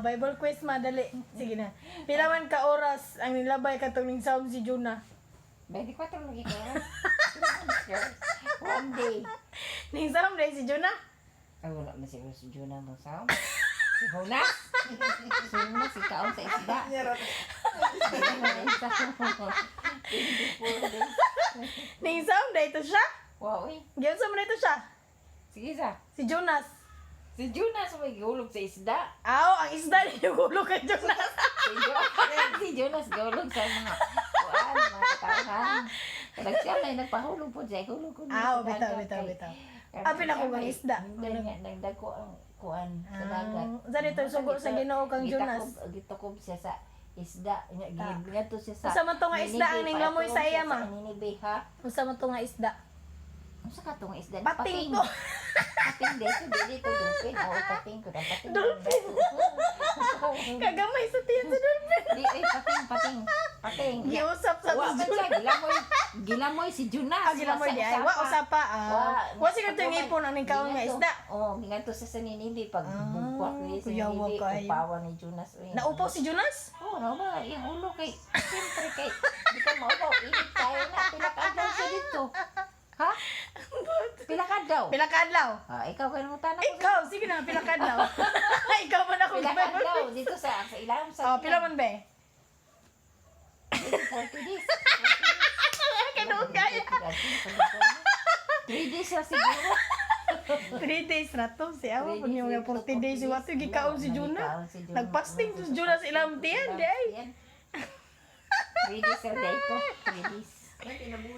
Bible quiz madali. Sige na. Pila man ka oras ang nilabay katong ning sound si Juna? 24 lagi ka. One day. Ning sound day si Juna? Ay, wala na siguro si Juna mo sound. Si Jonas. Si Jonas, si Kaon sa isda. Ning sound day to siya? Wow, eh. Gyud sa man ito siya? Sige sa. Si Jonas. Si Jonas may gulog sa isda. Aw, ang isda ni gulo kay Jonas. Si Jonas gulog sa mga kuan, mga katahan. Kalag siya may nagpahulog po siya. Hulog ko Aw, bitaw. Apil ako bang isda. Nagdako ang kuan sa dagat. Sa dito sugo sa Ginoo kang Jonas. Gitakob siya sa isda. Gingadto siya sa. Usa man to nga isda ang ninglamoy sa iya ma. Ninibe ha. Usa man to nga isda. Unsa ka tong isda? Pating ko. Pating dito dolphin. Oo, pating ko. Pating. Dolphin. Kagamay sa tiyan sa dolphin. Di pating. Giusap sa Wa man siya gilamoy si Jonas. Gilamoy di ay. Wa usapa. Wa siguro to ngipon ang ningkaon nga isda. Oh, ngadto sa ninibi pag bugwak ni sa kuyawa ninibi kayo. upawan ni Jonas. Naupaw si Jonas? Oh, no ba? Yung ulo kay siyempre kay di ka maupaw. Init tayo na. Pila ka daw siya dito. Ha? Pila ka daw? Pila ka adlaw? Ikaw kayo mo tanong ko. Ikaw, sige na, pila ka adlaw. Ikaw man ako. Pila ka daw dito sa ilalim sa. Pila man be? 40 days. Kanong kaya? 3 days na siguro. 3 days na to. Si Awa po niyo nga 40 days. Wato gikaon si Juna. Nagpasting si Juna sa ilang tiyan. Di ay. 3 days na day ko. 3 days.